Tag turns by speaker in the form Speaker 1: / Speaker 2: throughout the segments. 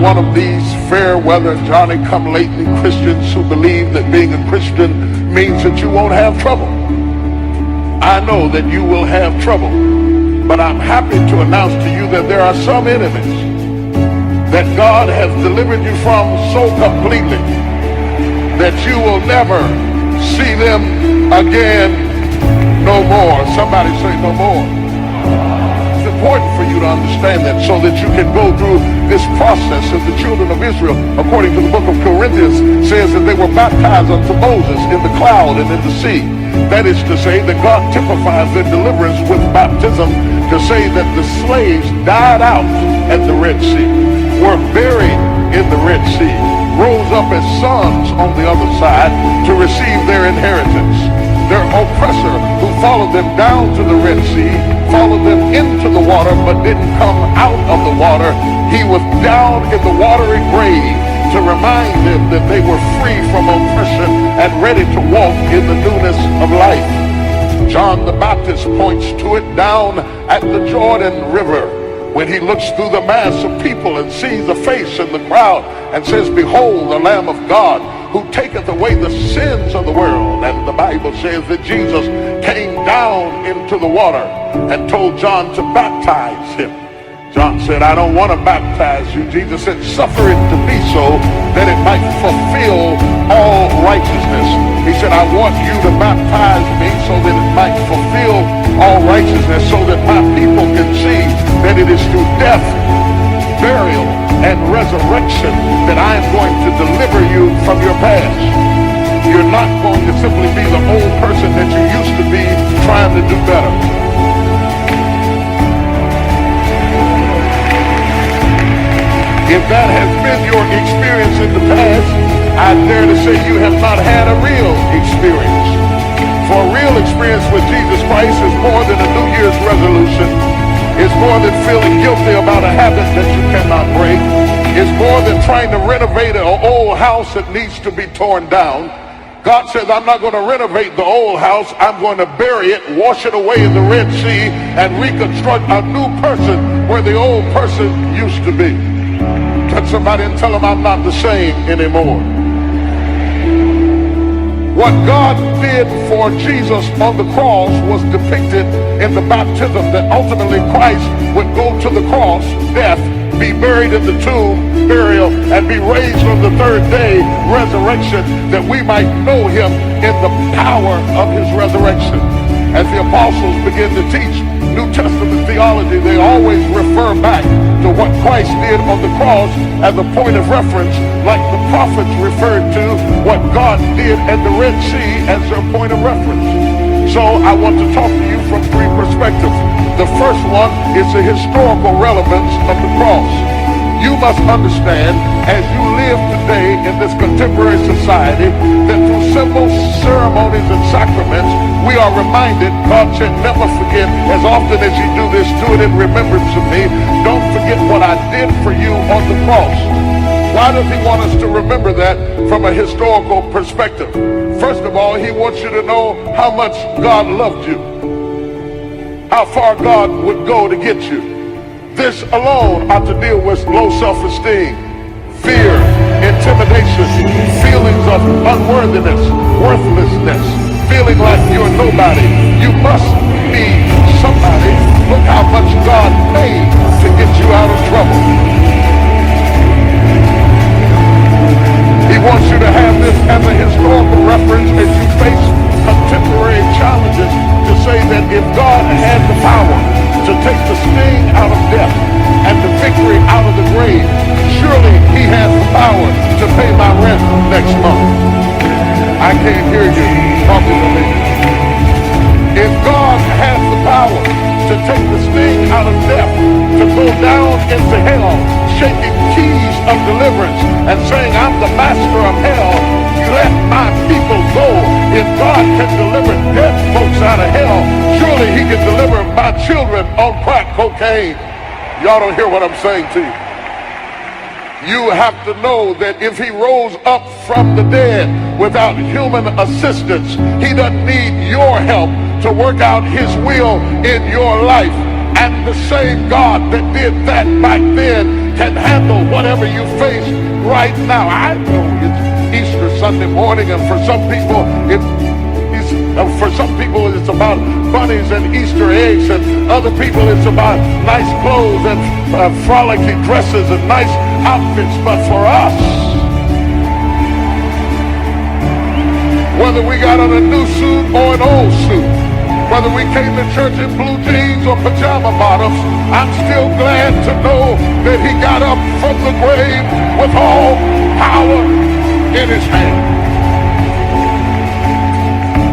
Speaker 1: one of these fair weather Johnny-come-lately Christians who believe that being a Christian means that you won't have trouble. I know that you will have trouble, but I'm happy to announce to you that there are some enemies that God has delivered you from so completely that you will never see them again no more. Somebody say no more. It's important for you to understand that so that you can go through this process. As the children of Israel, according to the book of Corinthians, says that they were baptized unto Moses in the cloud and in the sea. That is to say that God typifies their deliverance with baptism, to say that the slaves died out at the Red Sea, were buried in the Red Sea, rose up as sons on the other side to receive their inheritance. Their oppressor, who followed them down to the Red Sea, followed them into the water but didn't come out of the water. He was down in the watery grave to remind them that they were free from oppression and ready to walk in the newness of life. John the Baptist points to it down at the Jordan River when he looks through the mass of people and sees the face in the crowd and says, "Behold, the Lamb of God, who taketh away the sins of the world." And the Bible says that Jesus came down into the water and told John to baptize him. John said, "I don't want to baptize you." Jesus said, "Suffer it to be so, that it might fulfill all righteousness." He said, "I want you to baptize me so that it might fulfill all righteousness, so that my people can see that it is through death, burial, and resurrection that I am going to deliver you from your past. You're not going to simply be the old person that you used to be trying to do better." If that has been your experience in the past, I dare to say you have not had a real experience. For a real experience with Jesus Christ is more than a New Year's resolution. It's more than feeling guilty about a habit that you cannot break. It's more than trying to renovate an old house that needs to be torn down. God says, "I'm not going to renovate the old house. I'm going to bury it, wash it away in the Red Sea, and reconstruct a new person where the old person used to be." Touch somebody and tell them, "I'm not the same anymore." What God did for Jesus on the cross was depicted in the baptism, that ultimately Christ would go to the cross, death, be buried in the tomb, burial, and be raised on the third day, resurrection, that we might know him in the power of his resurrection. As the apostles begin to teach New Testament theology, they always refer back to what Christ did on the cross as a point of reference, like the prophets referred to what God did at the Red Sea as their point of reference. So I want to talk to you from three perspectives. The first one is the historical relevance of the cross. You must understand, as you live today in this contemporary society, that through symbols, ceremonies, and sacraments, we are reminded. God said, "Never forget, as often as you do this, do it in remembrance of me." Don't forget what I did for you on the cross. Why does he want us to remember that from a historical perspective? First of all, he wants you to know how much God loved you, how far God would go to get you. This alone ought to deal with low self-esteem, fear, intimidation, feelings of unworthiness, worthlessness, feeling like you're nobody. You must be somebody. Look how much God paid to get you out of trouble. He wants you to have this as a historical reference as you face contemporary challenges, to say that if God had the power to take the sting out of death and the victory out of the grave, surely he has the power to pay my rent next month. I can't hear you talking to me. If God has the power to take the sting out of death, to go down into hell, shaking keys of deliverance and saying, "I'm the master of hell, let my people go." If God can deliver dead folks out of hell, surely he can deliver my children on crack cocaine. Y'all don't hear what I'm saying to you. You have to know that if he rose up from the dead without human assistance, he doesn't need your help to work out his will in your life. And the same God that did that back then can handle whatever you face right now. I know it's Easter Sunday morning, and for some people it's about bunnies and Easter eggs, and other people it's about nice clothes and frolicky dresses and nice outfits. But for us, whether we got on a new suit or an old suit, whether we came to church in blue jeans or pajama bottoms, I'm still glad to know that he got up from the grave with all power in his hand.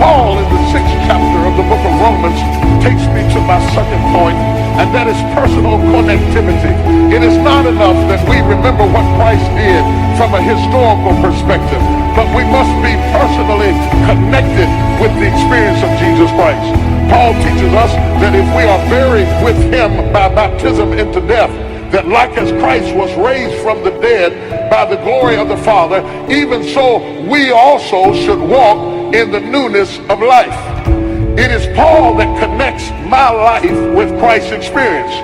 Speaker 1: Paul, in the 6th chapter of the book of Romans, takes me to my second point, and that is personal connectivity. It is not enough that we remember what Christ did from a historical perspective, but we must be personally connected with the experience of Jesus Christ. Paul teaches us that if we are buried with him by baptism into death, that like as Christ was raised from the dead by the glory of the Father, even so we also should walk in the newness of life. It is Paul that connects my life with Christ's experience,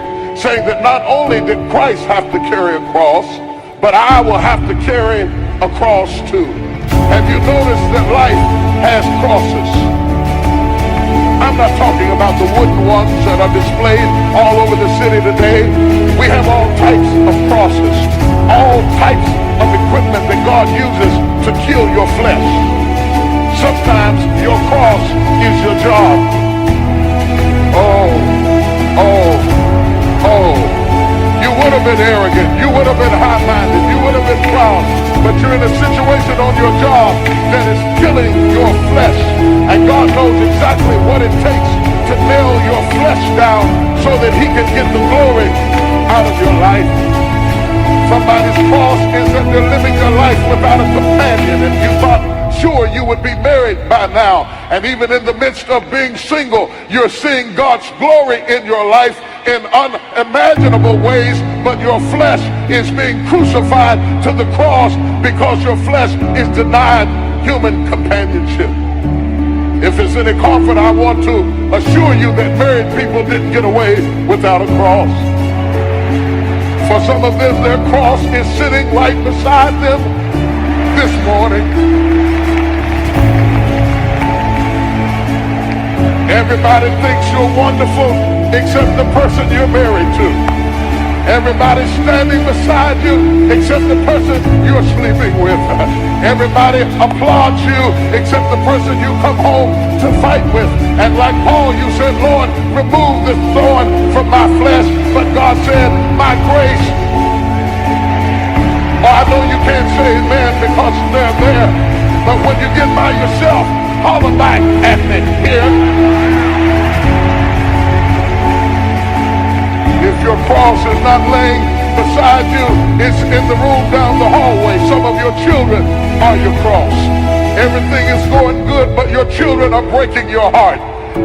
Speaker 1: saying that not only did Christ have to carry a cross, but I will have to carry a cross too. Have you noticed that life has crosses? I'm not talking about the wooden ones that are displayed all over the city today. We have all types of crosses, all types of equipment that God uses to kill your flesh. Sometimes your cross is your job. You would have been arrogant. You would have been high-minded. You would have been proud. But you're in a situation on your job that is killing your flesh. And God knows exactly what it takes to nail your flesh down so that he can get the glory out of your life. Somebody's cross is that they're living their life without a companion, and you thought sure you would be married by now. And even in the midst of being single, you're seeing God's glory in your life in unimaginable ways, but your flesh is being crucified to the cross because your flesh is denied human companionship. If it's any comfort, I want to assure you that married people didn't get away without a cross. For some of them, their cross is sitting right beside them this morning. Everybody thinks you're wonderful except the person you're married to. Everybody's standing beside you except the person you're sleeping with. Everybody applauds you except the person you come home to fight with. And like Paul, you said, Lord, remove this thorn from my flesh. But God said, my grace. Oh, I know you can't say amen because they're there. But when you get by yourself, holler back at me here. If your cross is not laying beside you, it's in the room down the hallway. Some of your children are your cross. Everything is going good, but your children are breaking your heart.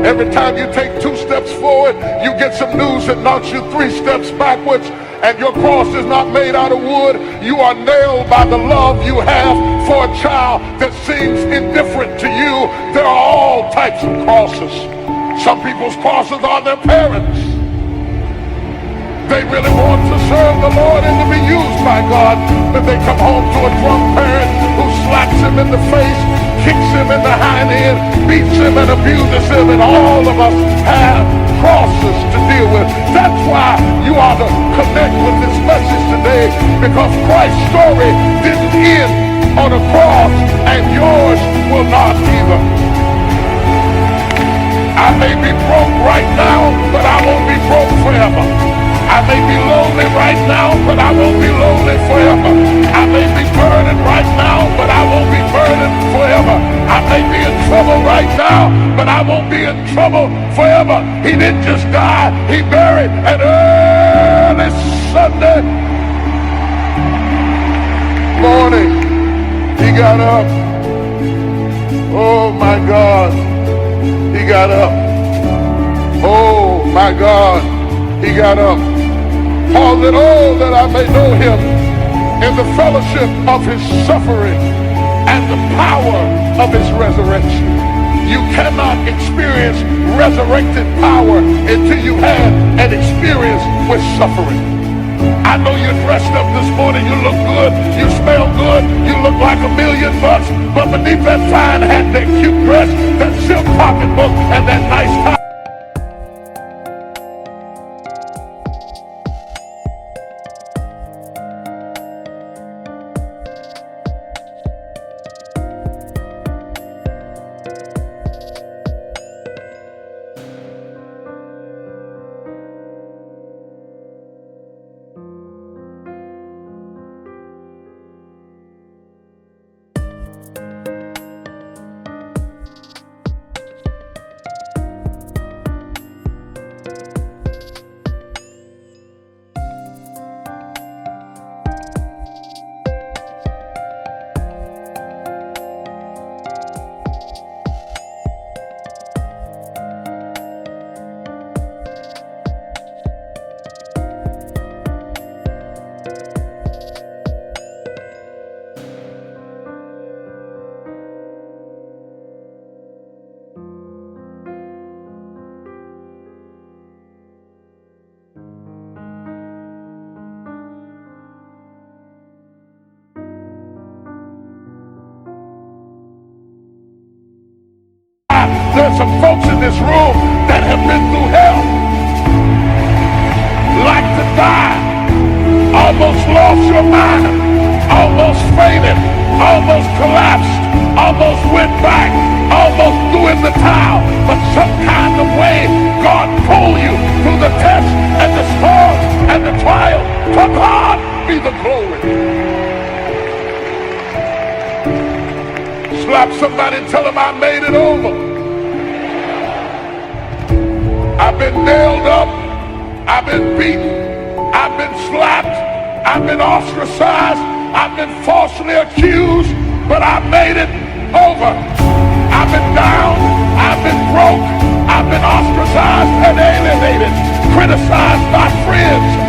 Speaker 1: Every time you take 2 steps forward, you get some news that knocks you 3 steps backwards, and your cross is not made out of wood. You are nailed by the love you have for a child that seems indifferent to you. There are all types of crosses. Some people's crosses are their parents. They really want to serve the Lord and to be used by God, but they come home to a drunk parent who slaps him in the face, kicks him in the hind end, beats him and abuses him, and all of us have crosses to deal with. That's why you ought to connect with this message today, because Christ's story didn't end on a cross, and yours will not either. I may be broke right now, but I won't be broke forever. I may be lonely right now, but I won't be lonely forever. I may be burdened right now, but I won't be burdened forever. I may be in trouble right now, but I won't be in trouble forever. He didn't just die, he buried, and early Sunday morning, he got up. Oh my God, he got up. Oh my God, he got up. Paul said, oh, that I may know him in the fellowship of his suffering and the power of his resurrection. You cannot experience resurrected power until you have an experience with suffering. I know you're dressed up this morning. You look good. You smell good. You look like $1,000,000. But beneath that fine hat, that cute dress, that silk pocketbook, and that nice tie. There's some folks in this room that have been through hell, like to die, almost lost your mind, almost fainted, almost collapsed, almost went back, almost threw in the towel. But some kind of way, God pulled you through the tests and the storms and the trials. To God be the glory. Slap somebody and tell them I made it over. I've been nailed up, I've been beaten, I've been slapped, I've been ostracized, I've been falsely accused, but I made it over. I've been down, I've been broke, I've been ostracized and alienated, criticized by friends.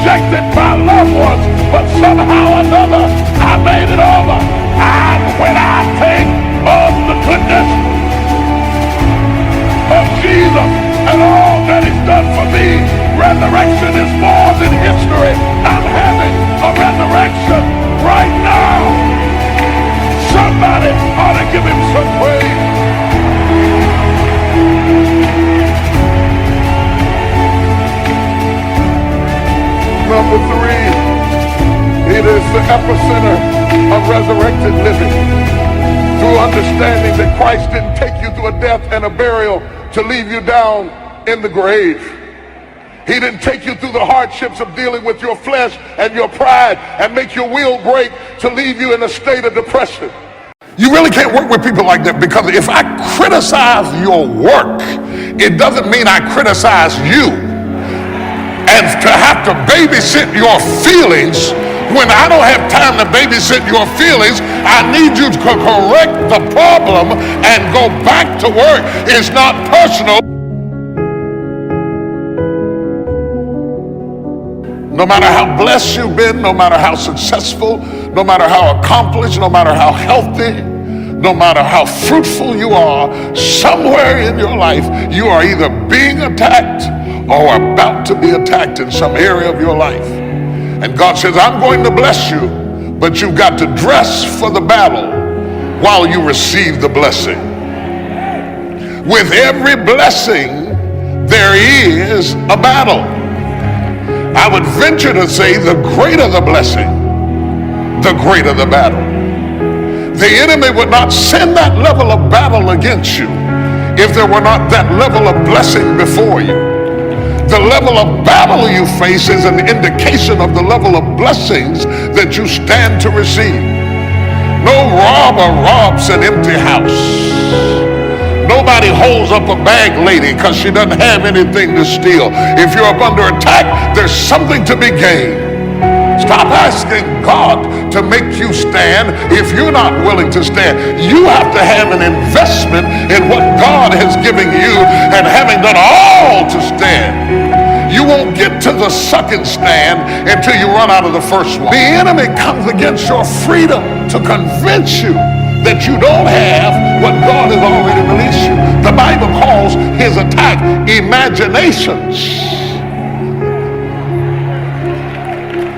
Speaker 1: Rejected by loved ones, but somehow or another I made it over. And when I think of the goodness of Jesus and all that He's done for me, resurrection is more than history. I'm having a resurrection right now. Somebody ought to give Him some praise. Number three, it is the epicenter of resurrected living. Through understanding that Christ didn't take you through a death and a burial to leave you down in the grave. He didn't take you through the hardships of dealing with your flesh and your pride and make your will break to leave you in a state of depression. You really can't work with people like that, because if I criticize your work, it doesn't mean I criticize you. And to have to babysit your feelings, when I don't have time to babysit your feelings, I need you to correct the problem and go back to work. It's not personal. No matter how blessed you've been, no matter how successful, no matter how accomplished, no matter how healthy, no matter how fruitful you are, somewhere in your life you are either being attacked or about to be attacked in some area of your life. And God says, I'm going to bless you, but you've got to dress for the battle while you receive the blessing. With every blessing, there is a battle. I would venture to say the greater the blessing, the greater the battle. The enemy would not send that level of battle against you if there were not that level of blessing before you. The level of battle you face is an indication of the level of blessings that you stand to receive. No robber robs an empty house. Nobody holds up a bag lady because she doesn't have anything to steal. If you're up under attack, there's something to be gained. Stop asking God to make you stand if you're not willing to stand. You have to have an investment in what God has given you, and having done all to stand, you won't get to the second stand until you run out of the first one. The enemy comes against your freedom to convince you that you don't have what God has already released you. The Bible calls his attack imaginations.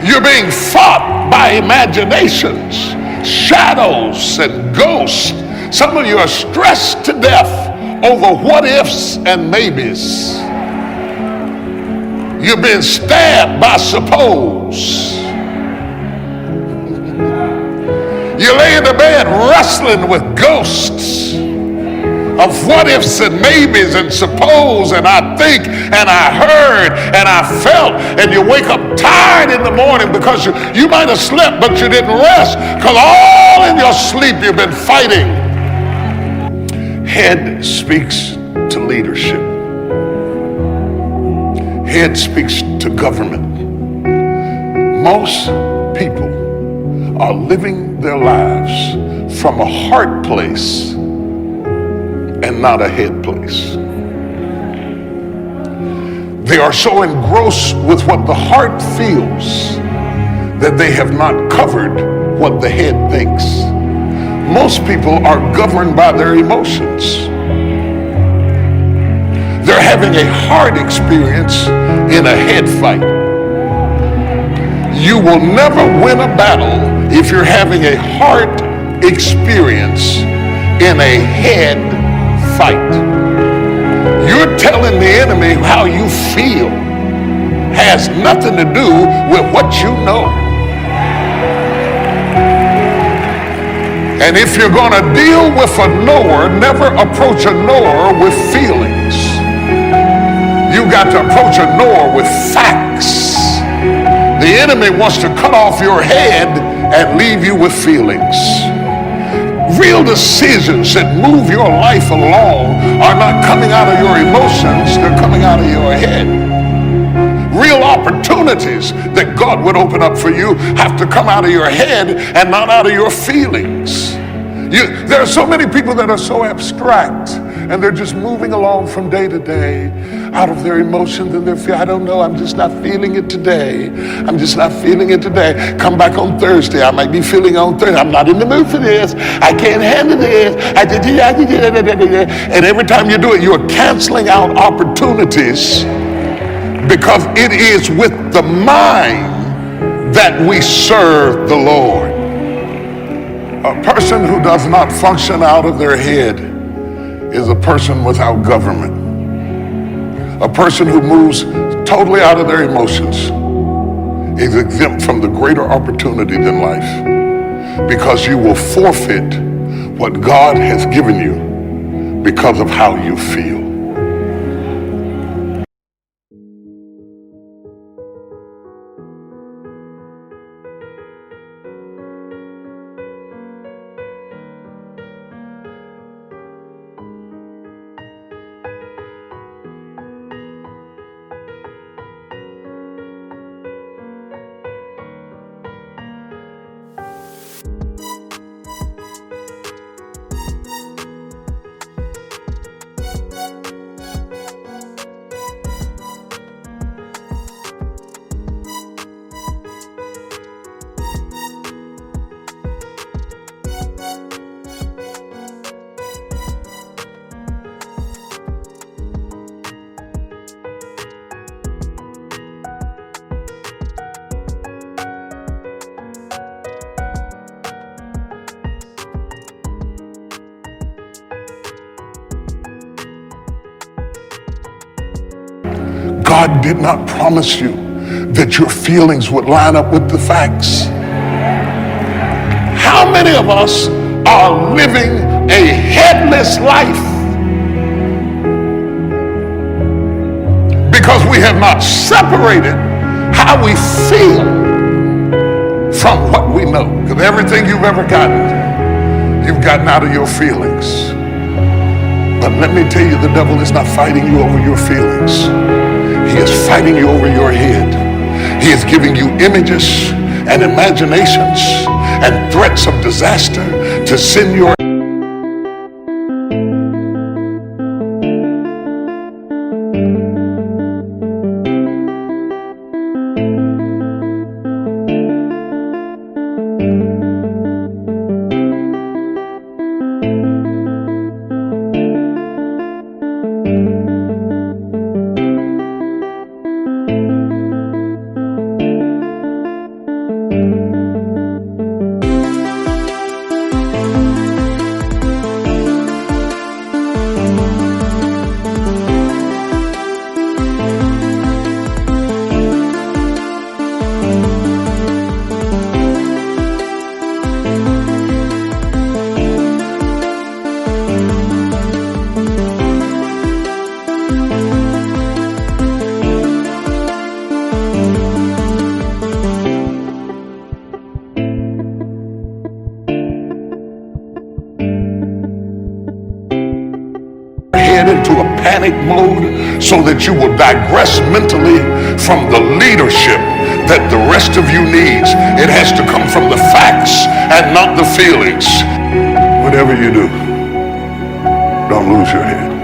Speaker 1: You're being fought by imaginations, shadows, and ghosts. Some of you are stressed to death over what ifs and maybes. You're being stabbed by suppose. You lay in the bed wrestling with ghosts of what ifs and maybes and suppose and I think and I heard and I felt, and you wake up tired in the morning because you might have slept but you didn't rest, because all in your sleep you've been fighting. Head speaks to leadership. Head speaks to government. Most people are living their lives from a heart place and not a head place. They are so engrossed with what the heart feels that they have not covered what the head thinks. Most people are governed by their emotions. They're having a heart experience in a head fight. You will never win a battle if you're having a heart experience in a head fight. You're telling the enemy how you feel has nothing to do with what you know. And if you're going to deal with a knower, never approach a knower with feelings. You got to approach a knower with facts. The enemy wants to cut off your head and leave you with feelings. Real decisions that move your life along are not coming out of your emotions, they're coming out of your head. Real opportunities that God would open up for you have to come out of your head and not out of your feelings. There are so many people that are so abstract, and they're just moving along from day to day out of their emotions and their feelings. I don't know, I'm just not feeling it today. I'm just not feeling it today. Come back on Thursday. I might be feeling on Thursday. I'm not in the mood for this. I can't handle this. And every time you do it, you're canceling out opportunities, because it is with the mind that we serve the Lord. A person who does not function out of their head is a person without government. A person who moves totally out of their emotions is exempt from the greater opportunity than life, because you will forfeit what God has given you because of how you feel. God did not promise you that your feelings would line up with the facts. How many of us are living a headless life because we have not separated how we feel from what we know? Because everything you've ever gotten, you've gotten out of your feelings. But let me tell you, the devil is not fighting you over your feelings. He is fighting you over your head. He is giving you images and imaginations and threats of disaster to send your head into a panic mode so that you will digress mentally from the leadership that the rest of you needs. It has to come from the facts and not the feelings. Whatever you do, don't lose your head.